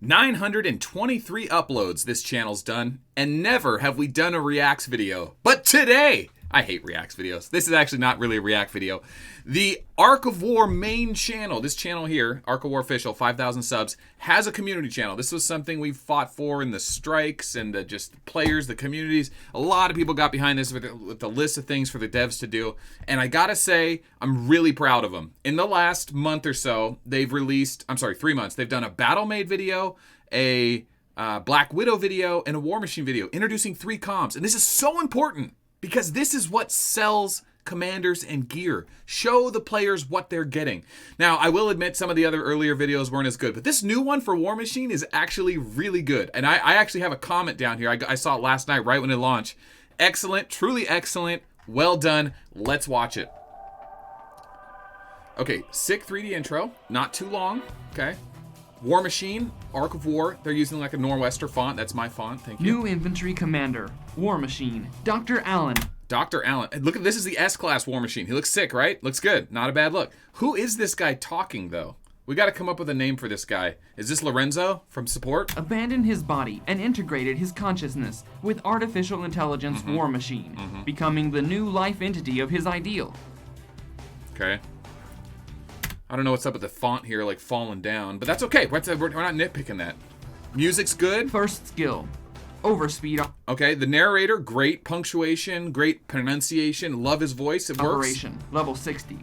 923 uploads this channel's done, and never have we done a Reacts video. But today, I hate Reacts videos. This is actually not really a React video. The Ark of War main channel, this channel here, Ark of War Official, 5,000 subs, has a community channel. This was something we fought for in the strikes and just the players, the communities. A lot of people got behind this with the list of things for the devs to do. And I gotta say, I'm really proud of them. In the last month or so, they've released, 3 months, they've done a Battle Made video, a Black Widow video, and a War Machine video, introducing 3 comms. And this is so important, because this is what sells commanders and gear. Show the players what they're getting. Now, I will admit some of the other earlier videos weren't as good, but this new one for War Machine is actually really good. And I actually have a comment down here. I saw it last night right when it launched. Excellent, truly excellent, well done. Let's watch it. Okay, sick 3D intro, not too long, okay. War Machine, Ark of War, they're using like a Nor'Wester font. That's my font, thank you. New Infantry Commander, War Machine, Dr. Allen. Dr. Allen. Look at this, is the S-Class War Machine. He looks sick, right? Looks good. Not a bad look. Who is this guy talking, though? We got to come up with a name for this guy. Is this Lorenzo from support? Abandoned his body and integrated his consciousness with artificial intelligence War Machine, becoming the new life entity of his ideal. Okay. I don't know what's up with the font here, like falling down, but that's okay. We're not nitpicking that. Music's good. First skill, overspeed. Okay, the narrator, great punctuation, great pronunciation, love his voice, it works. Operation, level 60.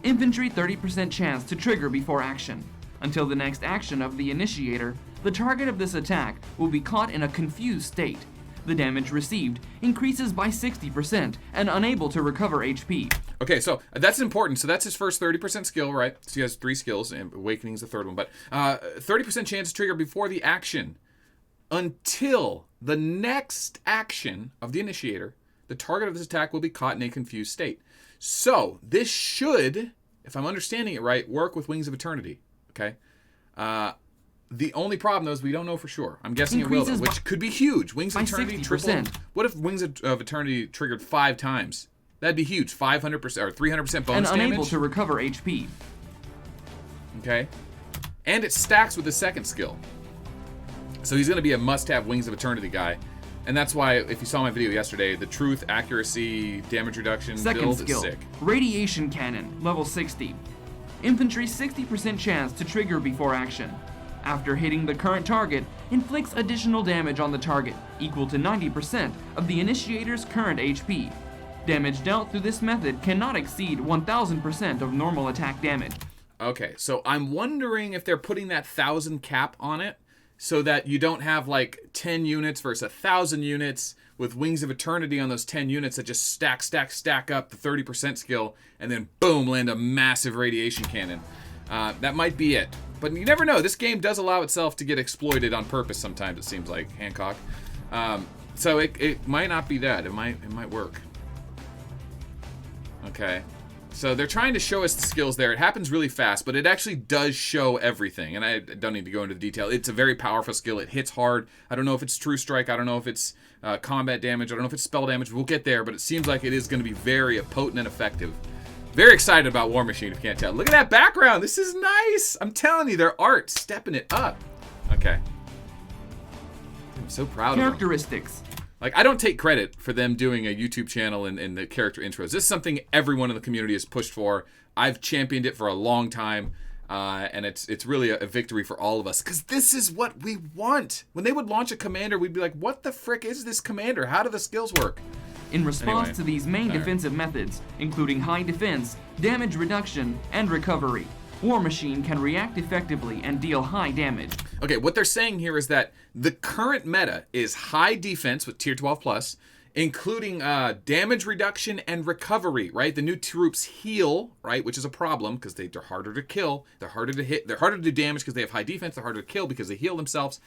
Infantry 30% chance to trigger before action. Until the next action of the initiator, the target of this attack will be caught in a confused state. The damage received increases by 60% and unable to recover HP. Okay, so that's important. So that's his first 30% skill, right? So he has 3 skills, and Awakening's the third one. But 30% chance to trigger before the action. Until the next action of the initiator, the target of this attack will be caught in a confused state. So this should, if I'm understanding it right, work with Wings of Eternity. Okay? The only problem, though, is we don't know for sure. I'm guessing it will, though, which could be huge. Wings of Eternity tripled. What if Wings of Eternity triggered 5 times? That'd be huge. 500% or 300% bonus damage. And unable to recover HP. Okay. And it stacks with the second skill. So he's going to be a must-have Wings of Eternity guy. And that's why, if you saw my video yesterday, the truth, accuracy, damage reduction build is sick. Radiation Cannon, level 60. Infantry 60% chance to trigger before action. After hitting the current target, inflicts additional damage on the target, equal to 90% of the initiator's current HP. Damage dealt through this method cannot exceed 1000% of normal attack damage. Okay, so I'm wondering if they're putting that 1,000 cap on it so that you don't have like 10 units versus 1,000 units with Wings of Eternity on those 10 units that just stack up the 30% skill and then boom, land a massive radiation cannon. That might be it. But you never know. This game does allow itself to get exploited on purpose sometimes, it seems like, Hancock. So it might not be that. It might work. Okay. So they're trying to show us the skills there. It happens really fast, but it actually does show everything. And I don't need to go into the detail. It's a very powerful skill. It hits hard. I don't know if it's True Strike. I don't know if it's combat damage. I don't know if it's spell damage. We'll get there, but it seems like it is going to be very potent and effective. Very excited about War Machine, if you can't tell. Look at that background. This is nice. I'm telling you, their art stepping it up. Okay. I'm so proud of them. Characteristics. Like, I don't take credit for them doing a YouTube channel and the character intros. This is something everyone in the community has pushed for. I've championed it for a long time, and it's really a victory for all of us, because this is what we want. When they would launch a commander, we'd be like, what the frick is this commander? How do the skills work? In response to these main defensive methods, including high defense, damage reduction, and recovery, War Machine can react effectively and deal high damage. Okay, what they're saying here is that the current meta is high defense with tier 12 plus, including damage reduction and recovery, right? The new troops heal, right, which is a problem because they're harder to kill, they're harder to hit, they're harder to do damage because they have high defense, they're harder to kill because they heal themselves.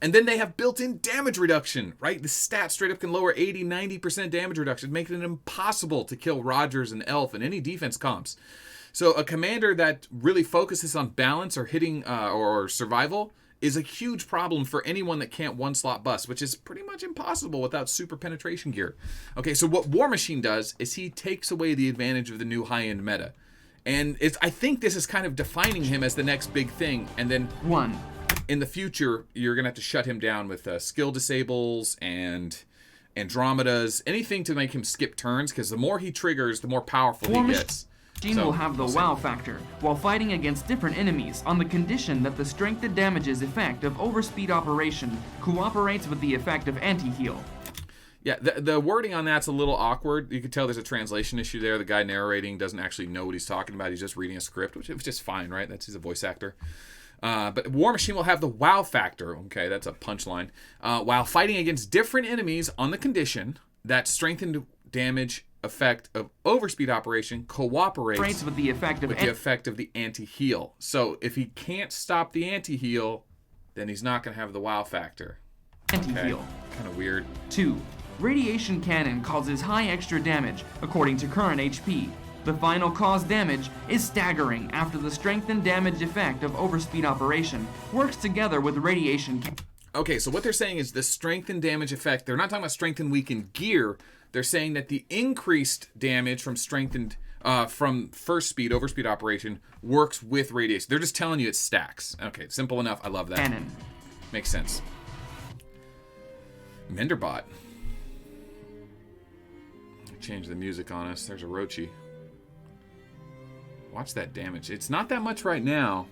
And then they have built-in damage reduction, right? The stat straight up can lower 80-90% damage reduction, making it impossible to kill Rogers and Elf and any defense comps. So a commander that really focuses on balance or hitting or survival is a huge problem for anyone that can't one-slot bust, which is pretty much impossible without super penetration gear. Okay, so what War Machine does is he takes away the advantage of the new high-end meta. And I think this is kind of defining him as the next big thing. And then 1. in the future, you're going to have to shut him down with skill disables and Andromedas, anything to make him skip turns, because the more he triggers, the more powerful he gets. Machine will have the wow factor while fighting against different enemies on the condition that the strength and damages effect of overspeed operation cooperates with the effect of anti-heal. Yeah, the wording on that's a little awkward. You can tell there's a translation issue there. The guy narrating doesn't actually know what he's talking about. He's just reading a script, which is just fine, right? He's a voice actor. But War Machine will have the wow factor. Okay, that's a punchline. While fighting against different enemies on the condition that strengthened damage effect of overspeed operation cooperates with the effect of the anti-heal. So if he can't stop the anti-heal, then he's not going to have the wow factor. Anti-heal. Okay. Kind of weird. 2. Radiation cannon causes high extra damage according to current HP. The final cause damage is staggering after the strength and damage effect of overspeed operation works together with radiation. Okay, so what they're saying is the strength and damage effect. They're not talking about strength and weakened gear. They're saying that the increased damage from strengthened from first speed, overspeed operation, works with radiation. They're just telling you it stacks. Okay, simple enough. I love that. Cannon. Makes sense. Menderbot. Change the music on us. There's a Orochi. Watch that damage. It's not that much right now.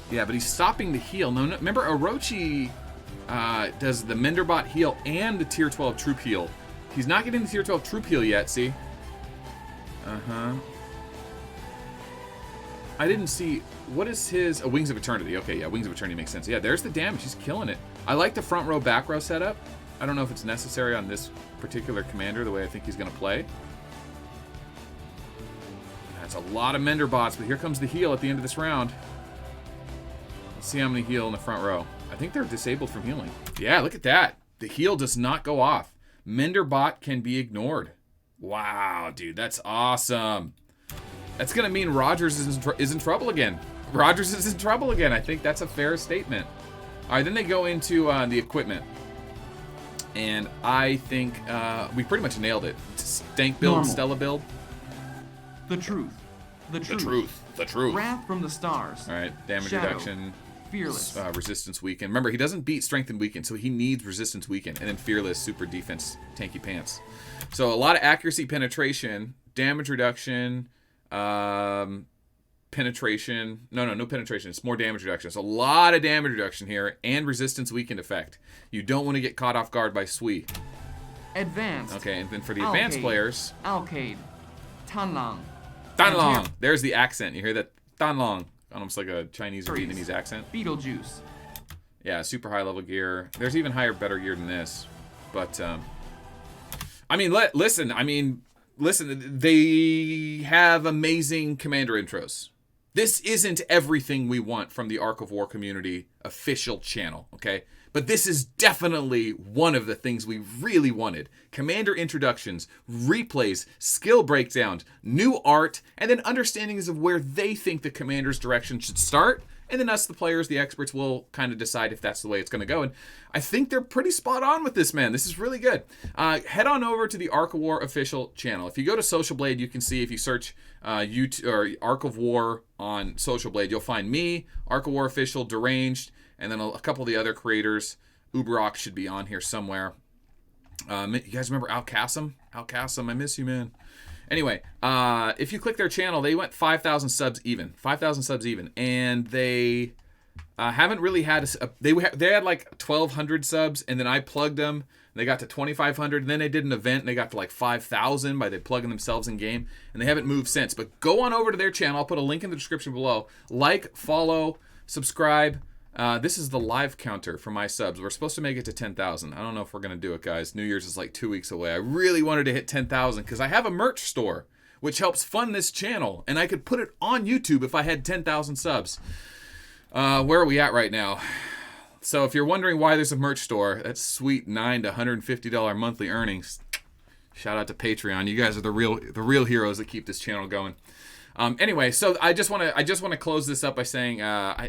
Yeah, but he's stopping the heal. No, remember, Orochi does the Menderbot heal and the Tier 12 troop heal. He's not getting the Tier 12 troop heal yet, see? Uh-huh. I didn't see... What is his... Wings of Eternity. Okay, yeah, Wings of Eternity makes sense. Yeah, there's the damage. He's killing it. I like the front row, back row setup. I don't know if it's necessary on this particular commander, the way I think he's going to play. That's a lot of Menderbots, but here comes the heal at the end of this round. Let's see how many heal in the front row. I think they're disabled from healing. Yeah, look at that. The heal does not go off. Menderbot can be ignored. Wow, dude, that's awesome. That's going to mean Rogers is in trouble again. Rogers is in trouble again. I think that's a fair statement. All right, then they go into the equipment. And I think we pretty much nailed it. Stank build, Normal. Stella build. The truth. The truth. Wrath from the stars. All right, damage Shadow. reduction. Fearless. Resistance weaken. Remember, he doesn't beat strength and weaken, so he needs resistance weaken. And then fearless, super defense, tanky pants. So a lot of accuracy penetration, damage reduction, penetration. No penetration. It's more damage reduction. It's a lot of damage reduction here and resistance weakened effect. You don't want to get caught off guard by Sui. Advanced. Okay, and then for the advanced players. Alcade. Tanlang. Tanlong. There's the accent. You hear that? Tanlong. Almost like a Chinese or Vietnamese accent. Beetlejuice. Yeah, super high level gear. There's even higher, better gear than this. But, I mean, listen, they have amazing commander intros. This isn't everything we want from the Ark of War community official channel, okay? But this is definitely one of the things we really wanted. Commander introductions, replays, skill breakdowns, new art, and then understandings of where they think the commander's direction should start. And then us, the players, the experts, will kind of decide if that's the way it's going to go. And I think they're pretty spot on with this, man. This is really good. Head on over to the Ark of War official channel. If you go to Social Blade, you can see, if you search YouTube or Ark of War on Social Blade, you'll find me, Ark of War official, Deranged, and then a couple of the other creators. Uberok should be on here somewhere. You guys remember Al Qasim? Al Qasim, I miss you, man. Anyway, if you click their channel, they went 5,000 subs even. 5,000 subs even. And they haven't really had... They had like 1,200 subs, and then I plugged them. And they got to 2,500, and then they did an event, and they got to like 5,000 by they plugging themselves in game. And they haven't moved since. But go on over to their channel. I'll put a link in the description below. Like, follow, subscribe. This is the live counter for my subs. We're supposed to make it to 10,000. I don't know if we're going to do it, guys. New Year's is like 2 weeks away. I really wanted to hit 10,000 because I have a merch store, which helps fund this channel. And I could put it on YouTube if I had 10,000 subs. Where are we at right now? So if you're wondering why there's a merch store, that's sweet $9 to $150 monthly earnings. Shout out to Patreon. You guys are the real heroes that keep this channel going. Anyway, so I just want to close this up by saying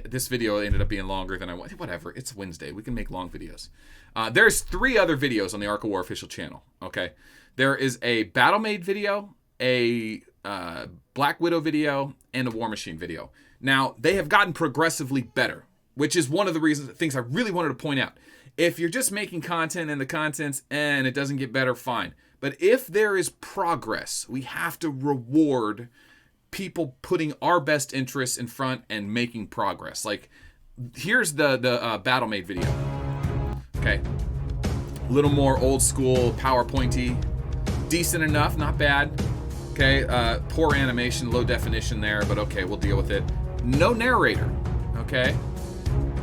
this video ended up being longer than I wanted. Whatever, it's Wednesday. We can make long videos. There's 3 other videos on the Ark of War official channel. Okay, there is a Battle Maid video, a Black Widow video, and a War Machine video. Now, they have gotten progressively better, which is one of the things I really wanted to point out. If you're just making content and the content's and it doesn't get better, fine. But if there is progress, we have to reward people putting our best interests in front and making progress. Like, here's the BattleMade video. Okay. A little more old school, PowerPointy. Decent enough, not bad. Okay, poor animation, low definition there, but okay, we'll deal with it. No narrator, okay?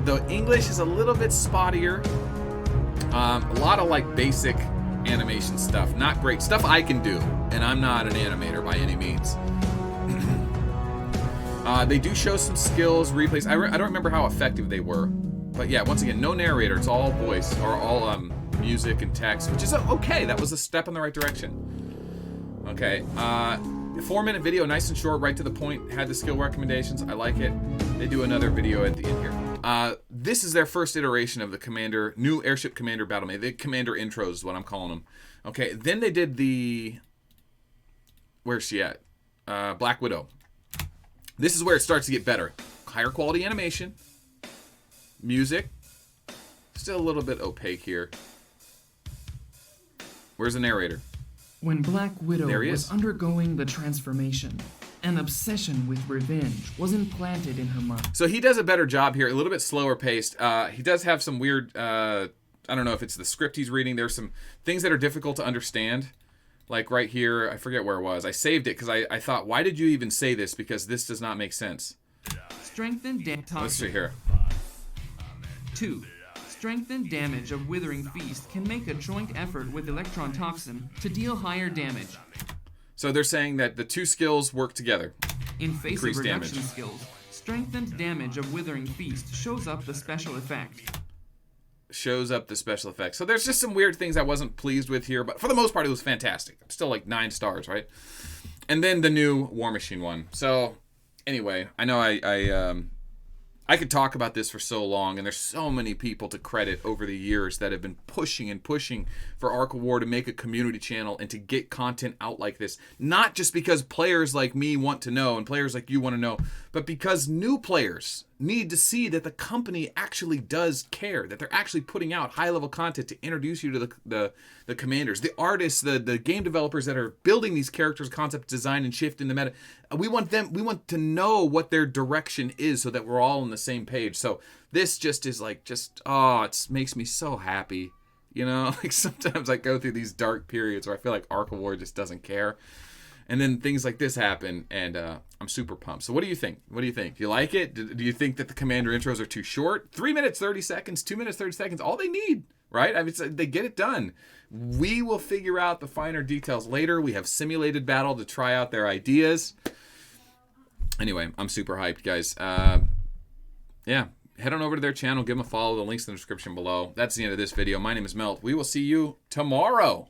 The English is a little bit spottier. A lot of like basic animation stuff, not great stuff I can do, and I'm not an animator by any means. They do show some skills, replays. I don't remember how effective they were, but yeah, once again, no narrator. It's all voice or all music and text, which is okay. That was a step in the right direction. Okay, 4-minute video, nice and short, right to the point. Had the skill recommendations. I like it. They do another video at the end here. This is their first iteration of the new Airship Commander BattleMade. The Commander intros is what I'm calling them. Okay, then they did the... Where's she at? Black Widow. This is where it starts to get better. Higher quality animation. Music. Still a little bit opaque here. Where's the narrator? When Black Widow was undergoing the transformation, an obsession with revenge was implanted in her mind. So he does a better job here, a little bit slower paced. He does have some weird, I don't know if it's the script he's reading. There's some things that are difficult to understand. Like right here, I forget where it was. I saved it because I thought, why did you even say this? Because this does not make sense. Strengthen Let's see here. 2. Strengthen damage of Withering Feast can make a joint effort with Electron Toxin to deal higher damage. So they're saying that the two skills work together. In face of reduction damage. skills, strengthened damage of Withering Feast shows up the special effect. Shows up the special effects. So there's just some weird things I wasn't pleased with here, but for the most part it was fantastic. I'm still like 9 stars, right? And then the new War Machine one. So anyway, I know I could talk about this for so long, and there's so many people to credit over the years that have been pushing and pushing for Arc of War to make a community channel and to get content out like this. Not just because players like me want to know and players like you want to know, but because new players need to see that the company actually does care, that they're actually putting out high-level content to introduce you to the commanders, the artists, the game developers that are building these characters, concept design, and shift in the meta. We want to know what their direction is so that we're all on the same page. So this just is like, it makes me so happy. You know, like sometimes I go through these dark periods where I feel like Arc of War just doesn't care. And then things like this happen, and I'm super pumped. So what do you think? What do you think? Do you like it? Do you think that the commander intros are too short? 3 minutes, 30 seconds, 2 minutes, 30 seconds, all they need, right? I mean, they get it done. We will figure out the finer details later. We have simulated battle to try out their ideas. Anyway, I'm super hyped, guys. Yeah, head on over to their channel. Give them a follow. The link's in the description below. That's the end of this video. My name is Melt. We will see you tomorrow.